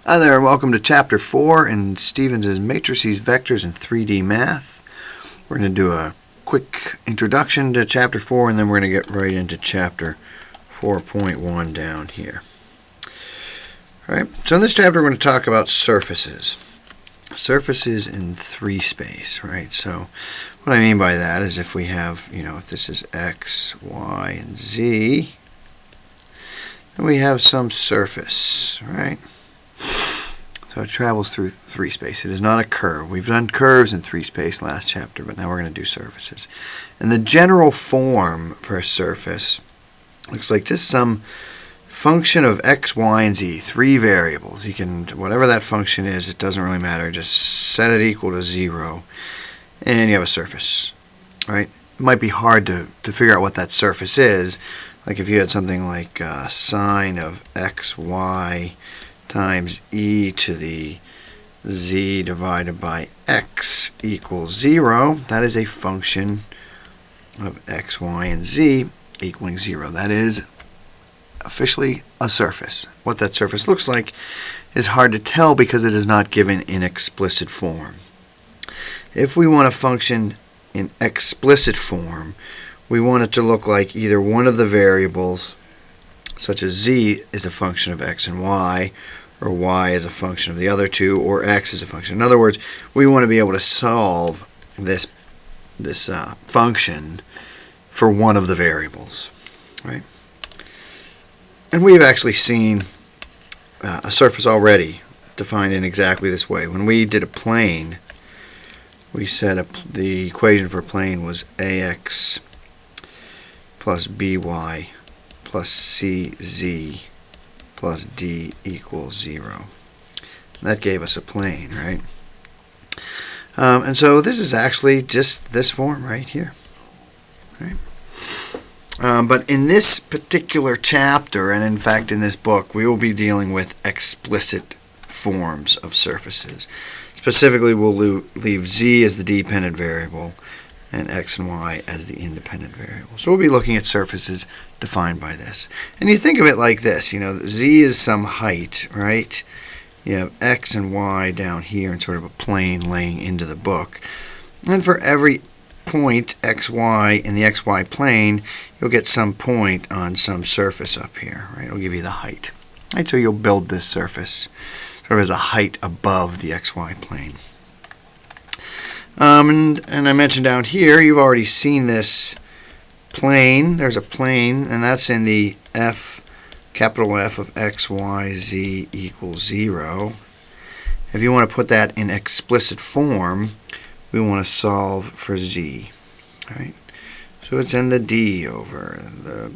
Hi there, and welcome to Chapter 4 in Stevens' Matrices, Vectors, and 3D Math. We're going to do a quick introduction to Chapter 4, and then we're going to get right into Chapter 4.1 down here. Alright, so in this chapter we're going to talk about surfaces. Surfaces in 3 space, right? So what I mean by that is if we have, if this is X, Y, and Z, then we have some surface, right? So it travels through 3 space. It is not a curve. We've done curves in 3 space last chapter, but now we're going to do surfaces. And the general form for a surface looks like just some function of x, y, and z, 3 variables. You can, whatever that function is, it doesn't really matter. Just set it equal to 0, and you have a surface, right? It might be hard to figure out what that surface is. Like if you had something like sine of x, y times e to the z divided by x equals 0. That is a function of x, y, and z equaling 0. That is officially a surface. What that surface looks like is hard to tell because it is not given in explicit form. If we want a function in explicit form, we want it to look like either one of the variables, such as z is a function of x and y, or y is a function of the other two, or x is a function. In other words, we want to be able to solve this function for one of the variables, right? And we've actually seen a surface already defined in exactly this way. When we did a plane, we said the equation for a plane was ax plus by plus cz plus d equals 0. That gave us a plane, right? And so this is actually just this form right here, right? But in this particular chapter, and in fact in this book, we will be dealing with explicit forms of surfaces. Specifically, we'll leave z as the dependent variable and x and y as the independent variable. So we'll be looking at surfaces defined by this. And you think of it like this, z is some height, right? You have x and y down here in sort of a plane laying into the book. And for every point xy in the xy plane, you'll get some point on some surface up here, right? It'll give you the height. Right? So you'll build this surface sort of as a height above the xy plane. And I mentioned down here, you've already seen this plane. There's a plane, and that's in the capital F of x, y, z equals 0. If you want to put that in explicit form, we want to solve for z, right? So it's in the d over the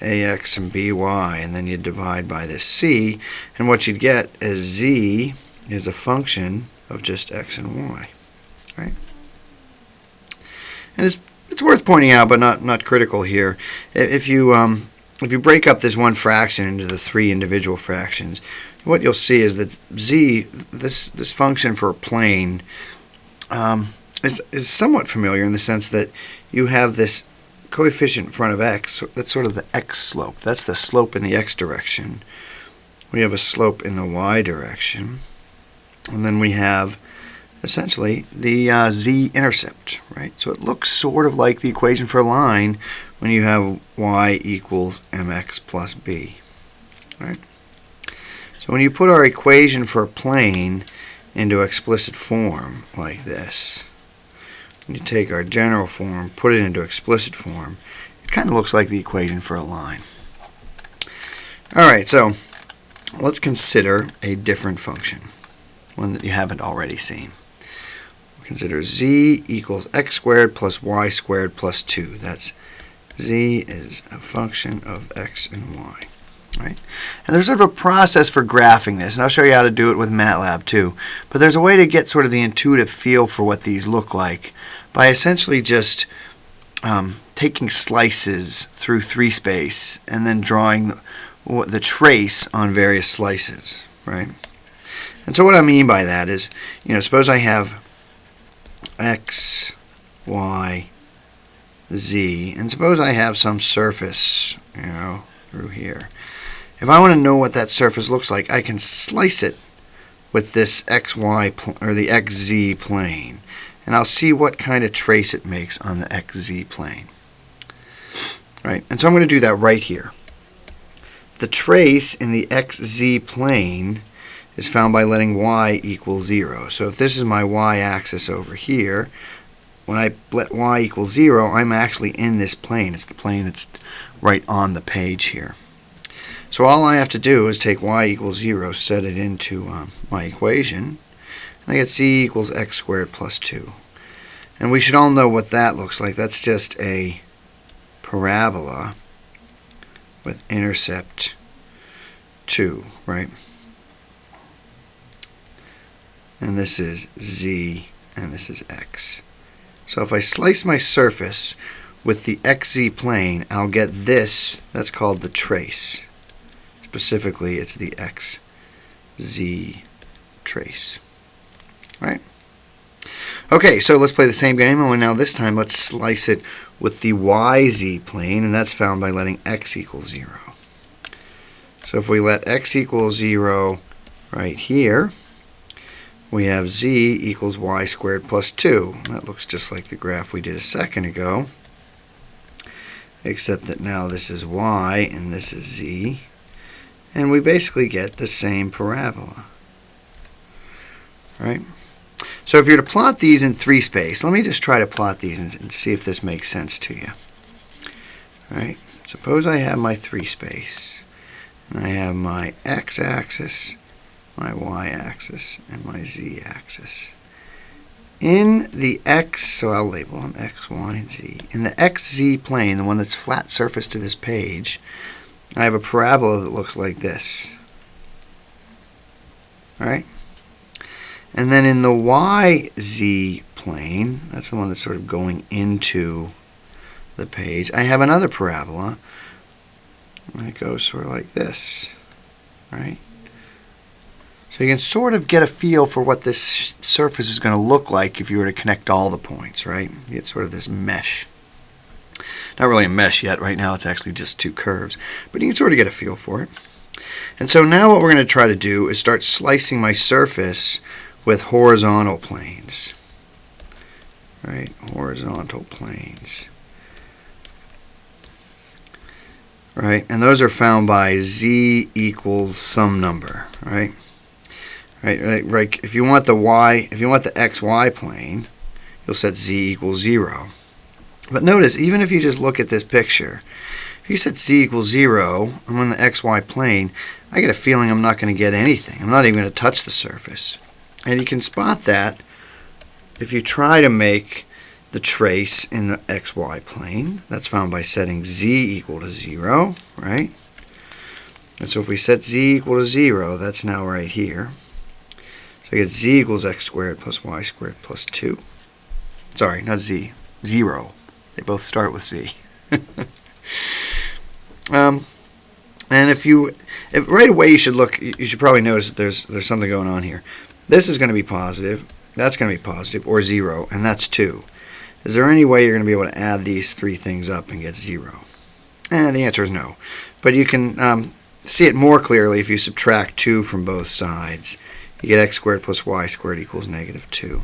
ax and by, and then you divide by this c, and what you'd get is z is a function of just x and y. Right? And it's worth pointing out, but not critical here. If you break up this one fraction into the 3 individual fractions, what you'll see is that z, this function for a plane, is somewhat familiar in the sense that you have this coefficient in front of x. That's sort of the x slope. That's the slope in the x direction. We have a slope in the y direction, and then we have essentially the z-intercept, right? So it looks sort of like the equation for a line when you have y equals mx plus b, right? So when you put our equation for a plane into explicit form like this, when you take our general form, put it into explicit form, it kind of looks like the equation for a line. Alright, so let's consider a different function, one that you haven't already seen. Consider z equals x squared plus y squared plus 2. That's z is a function of x and y. Right? And there's sort of a process for graphing this, and I'll show you how to do it with Matlab too. But there's a way to get sort of the intuitive feel for what these look like by essentially just taking slices through 3 space and then drawing the trace on various slices. Right? And so what I mean by that is, suppose I have x, y, z, and suppose I have some surface, through here. if I want to know what that surface looks like, I can slice it with this XY or the XZ plane, and I'll see what kind of trace it makes on the XZ plane. Right? And so I'm going to do that right here. The trace in the XZ plane is found by letting y equal 0. So if this is my y-axis over here, when I let y equal 0, I'm actually in this plane. It's the plane that's right on the page here. So all I have to do is take y equals 0, set it into my equation, and I get c equals x squared plus 2. And we should all know what that looks like. That's just a parabola with intercept 2, right? And this is z, and this is x. So if I slice my surface with the xz plane, I'll get this. That's called the trace. Specifically, it's the xz trace. Right? Okay, so let's play the same game, and now this time let's slice it with the yz plane, and that's found by letting x equal 0. So if we let x equal 0 right here, we have z equals y squared plus 2. That looks just like the graph we did a second ago, except that now this is y and this is z, and we basically get the same parabola. Right? So if you're to plot these in 3 space, let me just try to plot these and see if this makes sense to you. Right? Suppose I have my 3 space, and I have my x-axis, my y-axis, and my z-axis. In the x, so I'll label them x, y, and z. In the xz plane, the one that's flat surface to this page, I have a parabola that looks like this. Right? And then in the yz plane, that's the one that's sort of going into the page, I have another parabola, and it goes sort of like this. Right? So you can sort of get a feel for what this surface is going to look like if you were to connect all the points, right? You get sort of this mesh. Not really a mesh yet. Right now it's actually just 2 curves. But you can sort of get a feel for it. And so now what we're going to try to do is start slicing my surface with horizontal planes. Right? Horizontal planes. Right? And those are found by z equals some number. Right? Right. If you want the xy plane, you'll set z equals 0. But notice, even if you just look at this picture, if you set z equals 0, I'm on the xy plane, I get a feeling I'm not going to get anything. I'm not even going to touch the surface. And you can spot that if you try to make the trace in the xy plane. That's found by setting z equal to 0, right? And so if we set z equal to 0, that's now right here. So I get z equals x squared plus y squared plus 2. Sorry, not z. 0. They both start with z. And if right away you should probably notice that there's something going on here. This is going to be positive, that's going to be positive, or 0, and that's 2. Is there any way you're going to be able to add these 3 things up and get 0? And the answer is no. But you can see it more clearly if you subtract 2 from both sides. You get x squared plus y squared equals negative 2.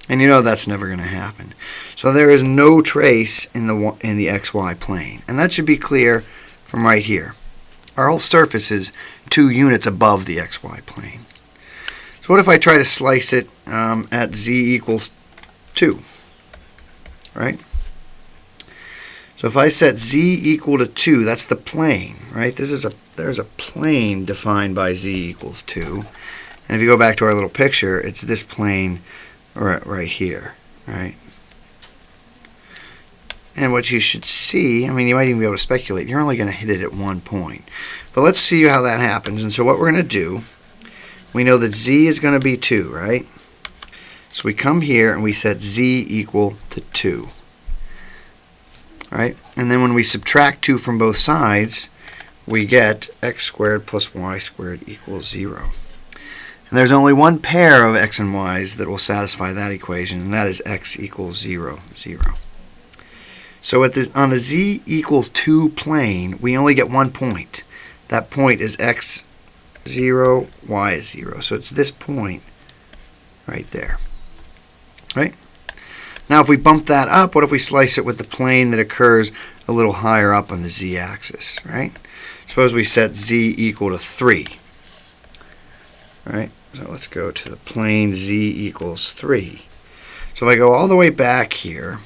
And you know that's never going to happen. So there is no trace in the xy plane. And that should be clear from right here. Our whole surface is 2 units above the xy plane. So what if I try to slice it at z equals 2? Right? So if I set z equal to 2, that's the plane, right? There's a plane defined by z equals 2. And if you go back to our little picture, it's this plane right here, right? And what you should see, I mean, you might even be able to speculate, you're only going to hit it at one point. But let's see how that happens. And so what we're going to do, we know that z is going to be 2, right? So we come here and we set z equal to 2. Right? And then when we subtract 2 from both sides, we get x squared plus y squared equals 0. And there's only one pair of x and y's that will satisfy that equation, and that is x equals 0, 0. So on the z equals 2 plane, we only get one point. that point is x 0, y is 0. So it's this point right there. Right? Now if we bump that up, what if we slice it with the plane that occurs a little higher up on the z-axis, right? Suppose we set z equal to 3. Right? So let's go to the plane z equals 3. So if I go all the way back here,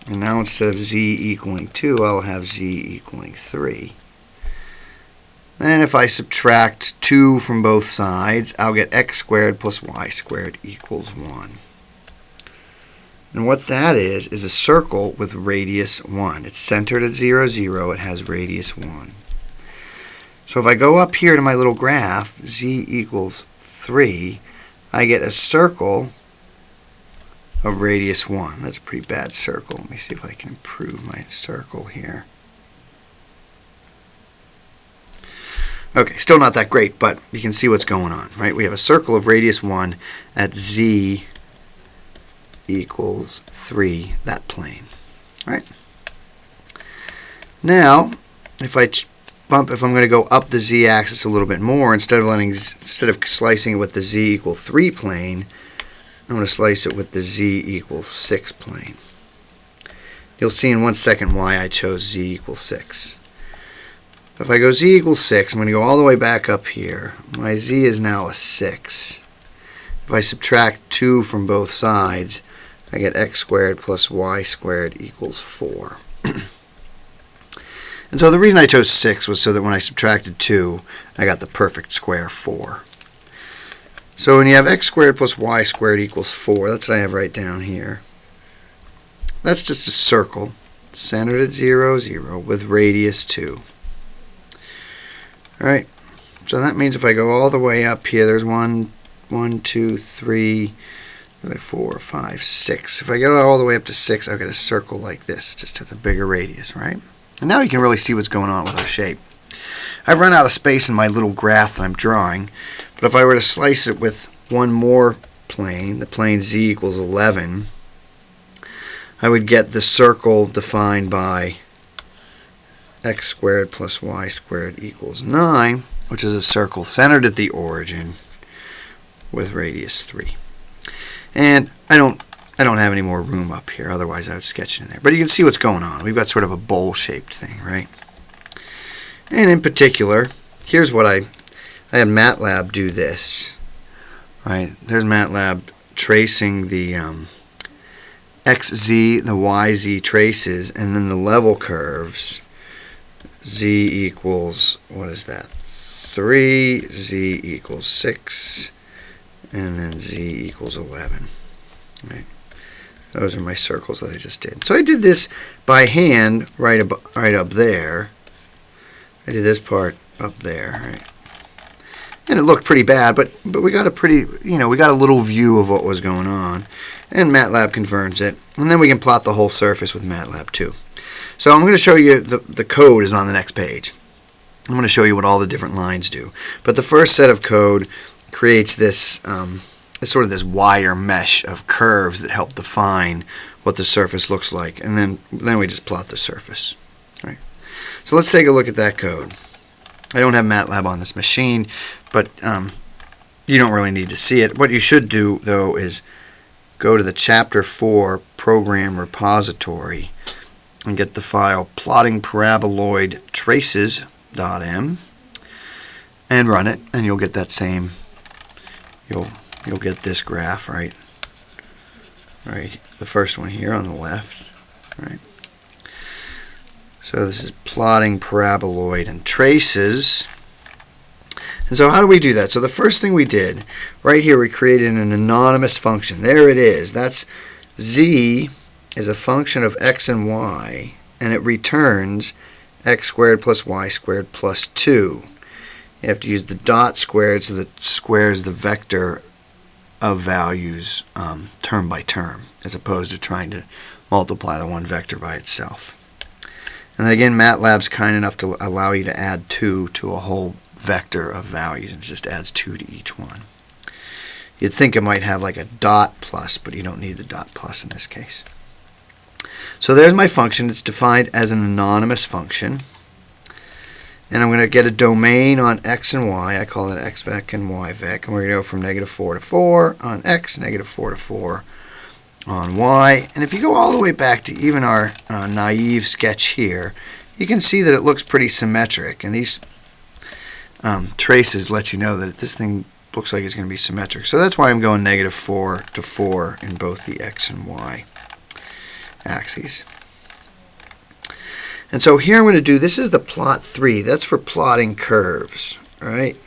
and now instead of z equaling 2, I'll have z equaling 3. Then if I subtract 2 from both sides, I'll get x squared plus y squared equals 1. And what that is a circle with radius 1. It's centered at 0, 0. It has radius 1. So if I go up here to my little graph, z equals 3, I get a circle of radius 1. That's a pretty bad circle. Let me see if I can improve my circle here. Okay, still not that great, but you can see what's going on, right? We have a circle of radius 1 at z equals 3, that plane. All right? Now, if I'm going to go up the z-axis a little bit more, instead of slicing it with the z equal 3 plane, I'm going to slice it with the z equals 6 plane. You'll see in 1 second why I chose z equals 6. If I go z equals 6, I'm going to go all the way back up here. My z is now a 6. If I subtract 2 from both sides, I get x squared plus y squared equals 4. And so the reason I chose 6 was so that when I subtracted 2, I got the perfect square 4. So when you have x squared plus y squared equals 4, that's what I have right down here. That's just a circle centered at 0, 0 with radius 2. All right, so that means if I go all the way up here, there's 1, 2, 3, 4, 5, 6. If I go all the way up to 6, I'll get a circle like this, just at a bigger radius, right? And now you can really see what's going on with our shape. I've run out of space in my little graph that I'm drawing, but if I were to slice it with one more plane, the plane z equals 11, I would get the circle defined by x squared plus y squared equals 9, which is a circle centered at the origin with radius 3. And I don't have any more room up here, otherwise I would sketch it in there. But you can see what's going on. We've got sort of a bowl-shaped thing, right? And in particular, here's what I had Matlab do this. Right? There's Matlab tracing the xz, the yz traces, and then the level curves. Z equals, what is that? 3, z equals 6, and then z equals 11. Right? Those are my circles that I just did. So I did this by hand right up there. I did this part up there, right? And it looked pretty bad, but we got a pretty, we got a little view of what was going on. And MATLAB confirms it. And then we can plot the whole surface with MATLAB too. So I'm going to show you, the code is on the next page. I'm going to show you what all the different lines do. But the first set of code creates this, sort of this wire mesh of curves that help define what the surface looks like. And then we just plot the surface. Right? So let's take a look at that code. I don't have MATLAB on this machine, but you don't really need to see it. What you should do, though, is go to the Chapter 4 program repository and get the file plotting paraboloid traces.m and run it, and you'll get that same, you'll get this graph, right, the first one here on the left, right? So this is plotting paraboloid and traces. And so how do we do that? So the first thing we did, right here, we created an anonymous function. There it is. That's z is a function of x and y, and it returns x squared plus y squared plus 2. You have to use the dot squared so that it squares the vector of values term by term, as opposed to trying to multiply the one vector by itself. And then again, MATLAB's kind enough to allow you to add 2 to a whole vector of values. It just adds 2 to each one. You'd think it might have like a dot plus, but you don't need the dot plus in this case. So there's my function. It's defined as an anonymous function. And I'm going to get a domain on x and y. I call it x vec and y vec. And we're going to go from -4 to 4 on x, -4 to 4 on y. And if you go all the way back to even our naive sketch here, you can see that it looks pretty symmetric. And these traces let you know that this thing looks like it's going to be symmetric. So that's why I'm going -4 to 4 in both the x and y axes. And so here I'm going to do, this is the plot 3. That's for plotting curves, right?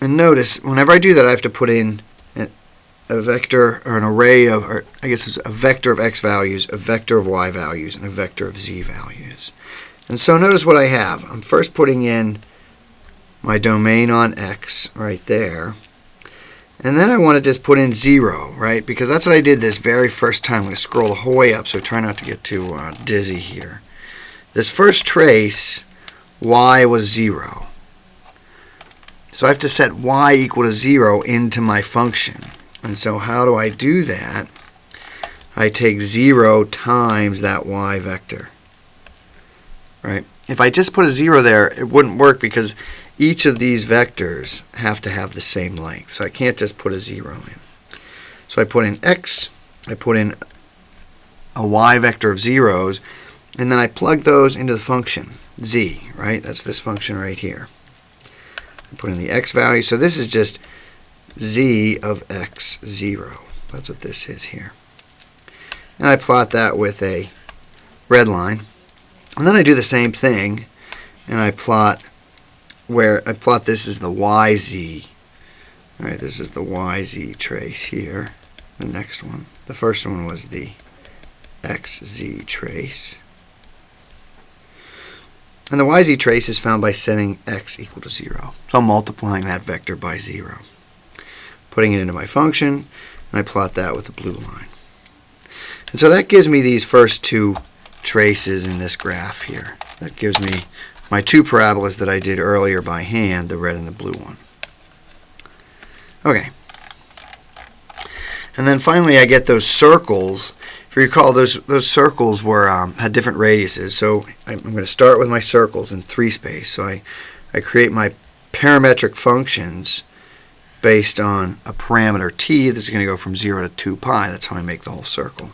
And notice, whenever I do that, I have to put in a vector or an array of, or I guess it's a vector of x values, a vector of y values, and a vector of z values. And so notice what I have. I'm first putting in my domain on x right there. And then I want to just put in 0, right? Because that's what I did this very first time. I'm going to scroll the whole way up, so try not to get too dizzy here. This first trace, y was 0. So I have to set y equal to 0 into my function. And so how do I do that? I take 0 times that y vector. Right? If I just put a 0 there, it wouldn't work because each of these vectors have to have the same length. So I can't just put a 0 in. So I put in x, I put in a y vector of zeros, and then I plug those into the function z, right? That's this function right here. I put in the x value. So this is just z of x 0. That's what this is here. And I plot that with a red line. And then I do the same thing, and I plot this as the YZ. All right, this is the YZ trace here. The next one. The first one was the XZ trace. And the YZ trace is found by setting x equal to 0. So I'm multiplying that vector by 0. Putting it into my function, and I plot that with a blue line. And so that gives me these first two traces in this graph here. That gives me my two parabolas that I did earlier by hand, the red and the blue one. Okay. And then finally I get those circles. If you recall, those circles were had different radiuses. So I'm going to start with my circles in 3 space. So I create my parametric functions based on a parameter t. This is going to go from 0 to 2 pi. That's how I make the whole circle.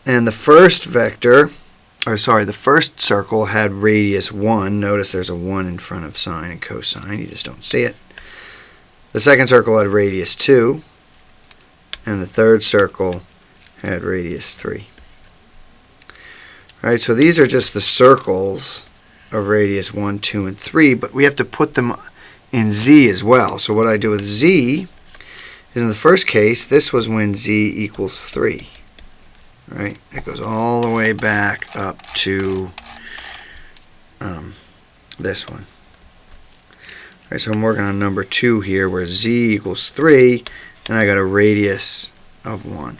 And the first vector, the first circle had radius 1. Notice there's a 1 in front of sine and cosine. You just don't see it. The second circle had radius 2. And the third circle had radius 3. All right, so these are just the circles of radius 1, 2, and 3, but we have to put them in z as well. So what I do with z is, in the first case, this was when z equals 3. Right? It goes all the way back up to this one. Right, so I'm working on number 2 here, where z equals 3, and I got a radius of 1.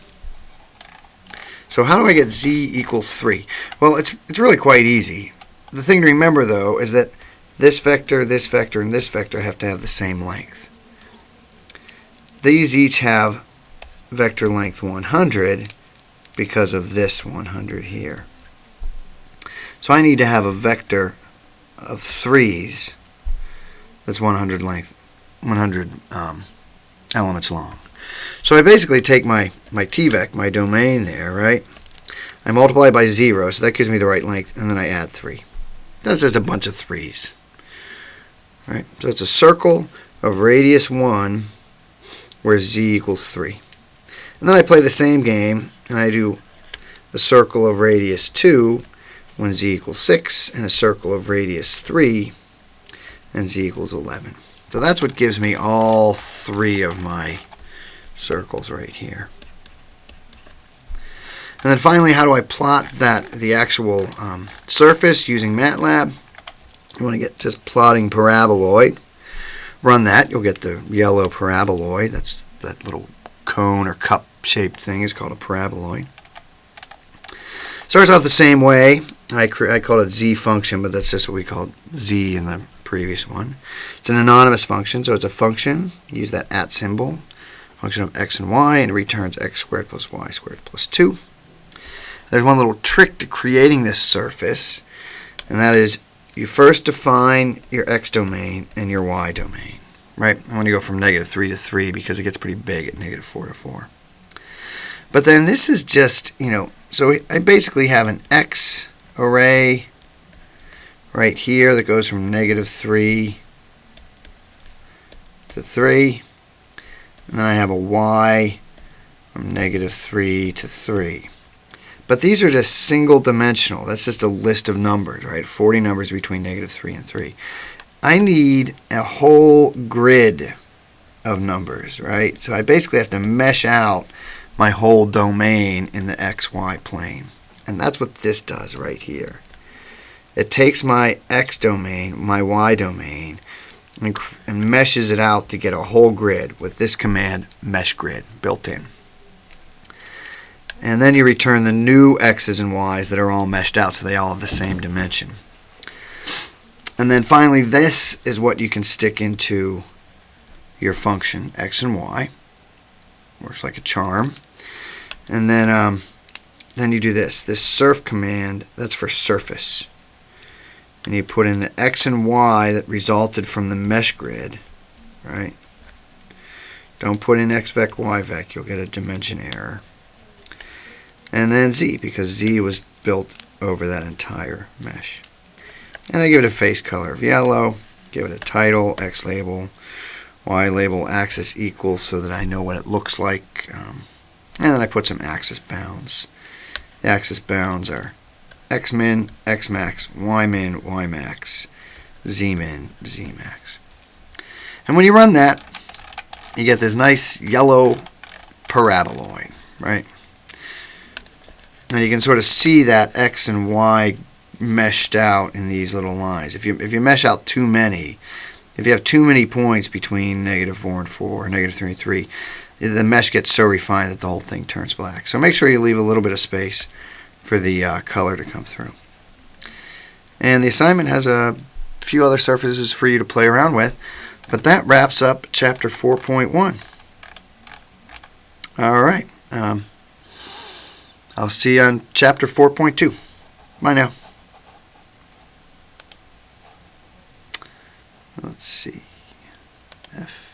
So how do I get z equals 3? Well, it's really quite easy. The thing to remember, though, is that this vector, and this vector have to have the same length. These each have vector length 100 because of this 100 here. So I need to have a vector of 3's that's 100 elements long. So I basically take my tvec, my domain there, right? I multiply by 0, so that gives me the right length, and then I add 3. That's just a bunch of 3's. Right? So it's a circle of radius 1 where z equals 3. And then I play the same game, and I do a circle of radius 2 when z equals 6, and a circle of radius 3 and z equals 11. So that's what gives me all 3 of my circles right here. And then finally, how do I plot the actual surface using Matlab? You want to get just plotting paraboloid. Run that, you'll get the yellow paraboloid. That's that little cone or cup shaped thing is called a paraboloid. Starts off the same way. I called it z function, but that's just what we called z in the previous one. It's an anonymous function, so it's a function. Use that at symbol. Function of x and y, and it returns x squared plus y squared plus 2. there's one little trick to creating this surface, and that is you first define your x domain and your y domain. Right? I want to go from -3 to 3 because it gets pretty big at -4 to 4. But then this is just, so I basically have an x array right here that goes from -3 to 3. And then I have a y from -3 to 3. But these are just single dimensional. That's just a list of numbers, right? 40 numbers between -3 and 3. I need a whole grid of numbers, right? So I basically have to mesh out my whole domain in the xy plane. And that's what this does right here. It takes my x domain, my y domain, and meshes it out to get a whole grid with this command, mesh grid, built in. And then you return the new x's and y's that are all meshed out so they all have the same dimension. And then finally, this is what you can stick into your function, x and y. Works like a charm. And then you do this surf command, that's for surface. And you put in the x and y that resulted from the mesh grid, right? Don't put in xvec, yvec, you'll get a dimension error. And then z, because z was built over that entire mesh. And I give it a face color of yellow, give it a title, x label, y label, axis equals so that I know what it looks like. And then I put some axis bounds. The axis bounds are xmin, xmax, ymin, ymax, zmin, zmax. And when you run that, you get this nice yellow paraboloid, right? And you can sort of see that x and y meshed out in these little lines. If you mesh out too many, if you have too many points between -4 and 4, or -3 and 3, the mesh gets so refined that the whole thing turns black. So make sure you leave a little bit of space for the color to come through. And the assignment has a few other surfaces for you to play around with, but that wraps up Chapter 4.1. All right. I'll see you on Chapter 4.2. Bye now. Let's see. F.